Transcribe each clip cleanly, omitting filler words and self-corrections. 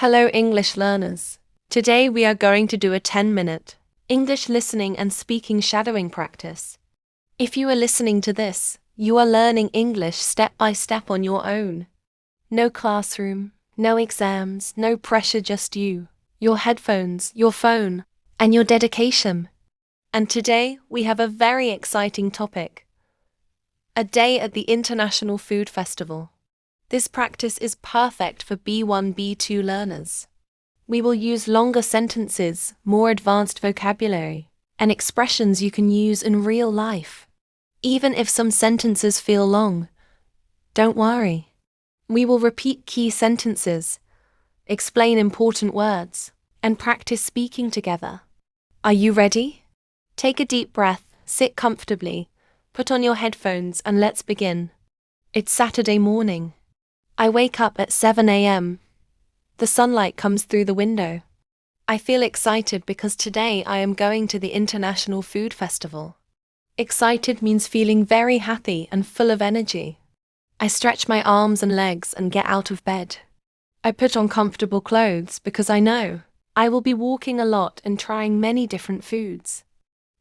Hello, English learners. Today we are going to do a 10-minute English listening and speaking shadowing practice. If you are listening to this, you are learning English step by step on your own. No classroom, no exams, no pressure, just you, your headphones, your phone, and your dedication. And today we have a very exciting topic: a day at the International Food Festival. This practice is perfect for B1, B2 learners. We will use longer sentences, more advanced vocabulary, and expressions you can use in real life. Even if some sentences feel long, don't worry. We will repeat key sentences, explain important words, and practice speaking together. Are you ready? Take a deep breath, sit comfortably, put on your headphones, and let's begin. It's Saturday morning. I wake up at 7 a.m. The sunlight comes through the window. I feel excited because today I am going to the International Food Festival. Excited means feeling very happy and full of energy. I stretch my arms and legs and get out of bed. I put on comfortable clothes because I know I will be walking a lot and trying many different foods.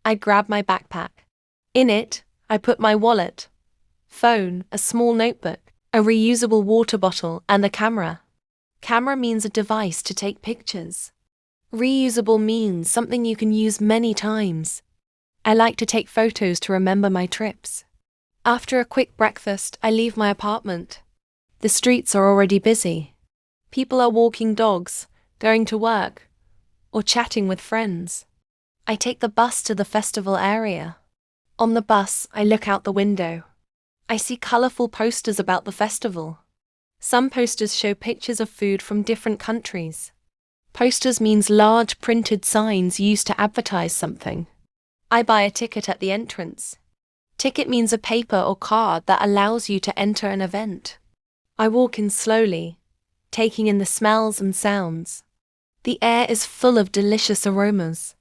I grab my backpack. In it, I put my wallet, phone, a small notebook, a reusable water bottle, and a camera. Camera means a device to take pictures. Reusable means something you can use many times. I like to take photos to remember my trips. After a quick breakfast, I leave my apartment. The streets are already busy. People are walking dogs, going to work, or chatting with friends. I take the bus to the festival area. On the bus, I look out the window. I see colorful posters about the festival. Some posters show pictures of food from different countries. Posters means large printed signs used to advertise something. I buy a ticket at the entrance. Ticket means a paper or card that allows you to enter an event. I walk in slowly, taking in the smells and sounds. The air is full of delicious aromas.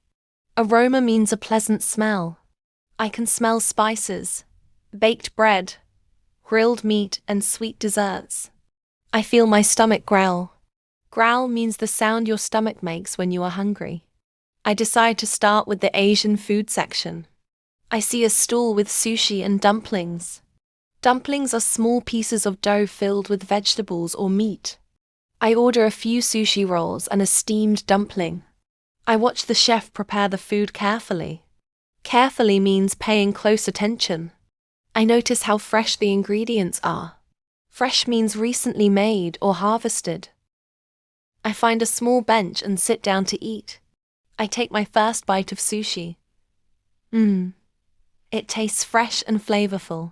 Aroma means a pleasant smell. I can smell spices, baked bread, grilled meat, and sweet desserts. I feel my stomach growl. Growl means the sound your stomach makes when you are hungry. I decide to start with the Asian food section. I see a stall with sushi and dumplings. Dumplings are small pieces of dough filled with vegetables or meat. I order a few sushi rolls and a steamed dumpling. I watch the chef prepare the food carefully. Carefully means paying close attention. I notice how fresh the ingredients are. Fresh means recently made or harvested. I find a small bench and sit down to eat. I take my first bite of sushi. It tastes fresh and flavorful.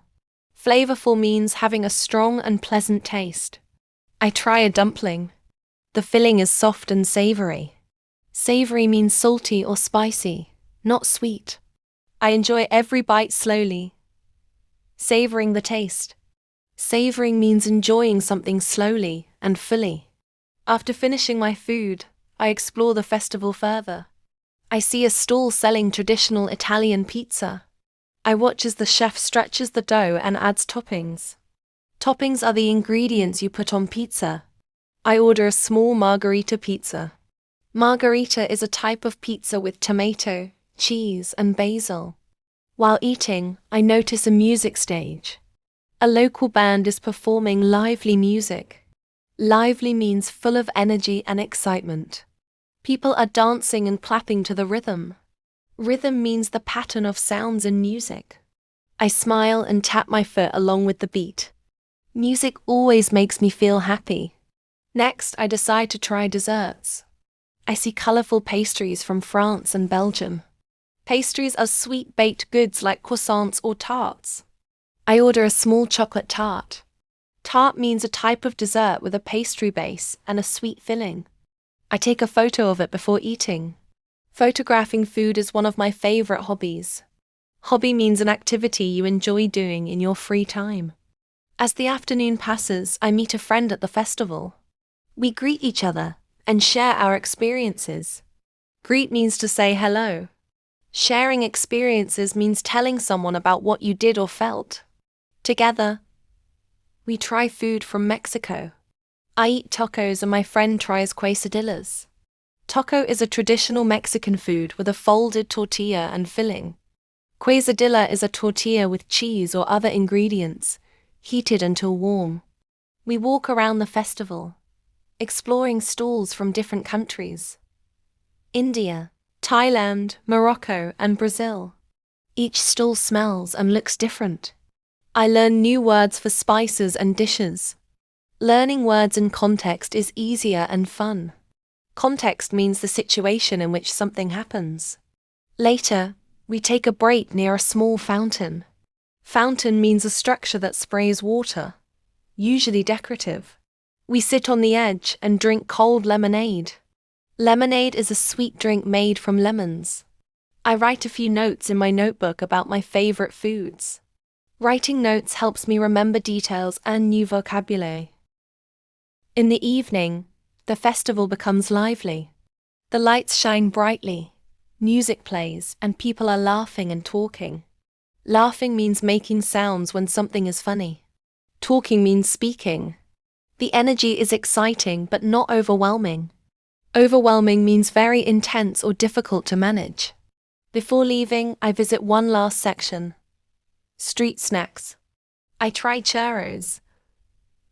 Flavorful means having a strong and pleasant taste. I try a dumpling. The filling is soft and savory. Savory means salty or spicy, not sweet. I enjoy every bite slowly, savoring the taste. Savoring means enjoying something slowly and fully. After finishing my food, I explore the festival further. I see a stall selling traditional Italian pizza. I watch as the chef stretches the dough and adds toppings. Toppings are the ingredients you put on pizza. I order a small margherita pizza. Margherita is a type of pizza with tomato, cheese, and basil. While eating, I notice a music stage. A local band is performing lively music. Lively means full of energy and excitement. People are dancing and clapping to the rhythm. Rhythm means the pattern of sounds in music. I smile and tap my foot along with the beat. Music always makes me feel happy. Next, I decide to try desserts. I see colorful pastries from France and Belgium. Pastries are sweet baked goods like croissants or tarts. I order a small chocolate tart. Tart means a type of dessert with a pastry base and a sweet filling. I take a photo of it before eating. Photographing food is one of my favorite hobbies. Hobby means an activity you enjoy doing in your free time. As the afternoon passes, I meet a friend at the festival. We greet each other and share our experiences. Greet means to say hello. Sharing experiences means telling someone about what you did or felt. Together, we try food from Mexico. I eat tacos and my friend tries quesadillas. Taco is a traditional Mexican food with a folded tortilla and filling. Quesadilla is a tortilla with cheese or other ingredients, heated until warm. We walk around the festival, exploring stalls from different countries. India, Thailand, Morocco, and Brazil. Each stall smells and looks different. I learn new words for spices and dishes. Learning words in context is easier and fun. Context means the situation in which something happens. Later, we take a break near a small fountain. Fountain means a structure that sprays water, usually decorative. We sit on the edge and drink cold lemonade. Lemonade is a sweet drink made from lemons. I write a few notes in my notebook about my favorite foods. Writing notes helps me remember details and new vocabulary. In the evening, the festival becomes lively. The lights shine brightly, music plays, and people are laughing and talking. Laughing means making sounds when something is funny. Talking means speaking. The energy is exciting but not overwhelming. Overwhelming means very intense or difficult to manage. Before leaving, I visit one last section. Street snacks. I try churros,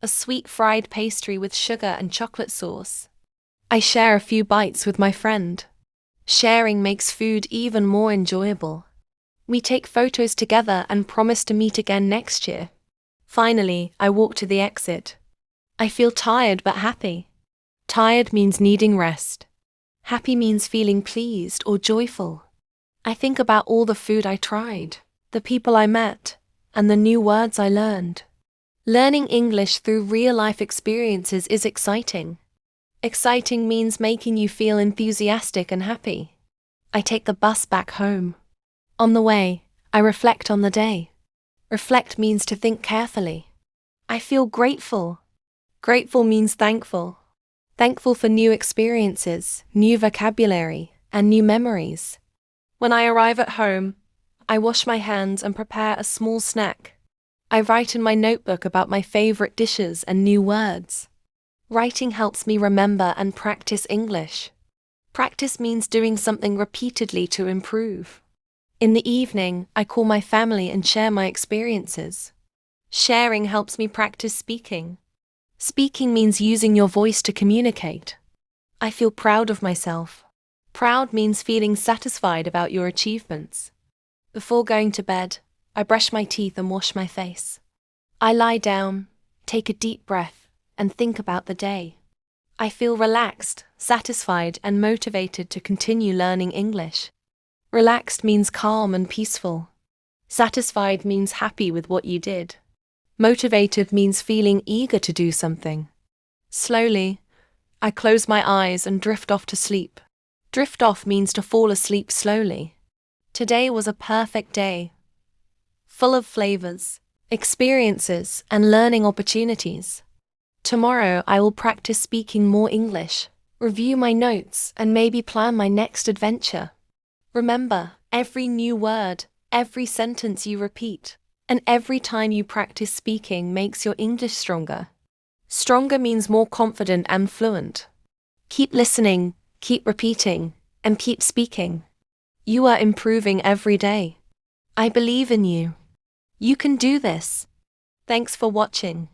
a sweet fried pastry with sugar and chocolate sauce. I share a few bites with my friend. Sharing makes food even more enjoyable. We take photos together and promise to meet again next year. Finally, I walk to the exit. I feel tired but happy. Tired means needing rest. Happy means feeling pleased or joyful. I think about all the food I tried, the people I met, and the new words I learned. Learning English through real-life experiences is exciting. Exciting means making you feel enthusiastic and happy. I take the bus back home. On the way, I reflect on the day. Reflect means to think carefully. I feel grateful. Grateful means thankful. Thankful for new experiences, new vocabulary, and new memories. When I arrive at home, I wash my hands and prepare a small snack. I write in my notebook about my favorite dishes and new words. Writing helps me remember and practice English. Practice means doing something repeatedly to improve. In the evening, I call my family and share my experiences. Sharing helps me practice speaking. Speaking means using your voice to communicate. I feel proud of myself. Proud means feeling satisfied about your achievements. Before going to bed, I brush my teeth and wash my face. I lie down, take a deep breath, and think about the day. I feel relaxed, satisfied, and motivated to continue learning English. Relaxed means calm and peaceful. Satisfied means happy with what you did. Motivated means feeling eager to do something. Slowly, I close my eyes and drift off to sleep. Drift off means to fall asleep slowly. Today was a perfect day, full of flavors, experiences, and learning opportunities. Tomorrow I will practice speaking more English, review my notes, and maybe plan my next adventure. Remember, every new word, every sentence you repeat, and every time you practice speaking makes your English stronger. Stronger means more confident and fluent. Keep listening, keep repeating, and keep speaking. You are improving every day. I believe in you. You can do this. Thanks for watching.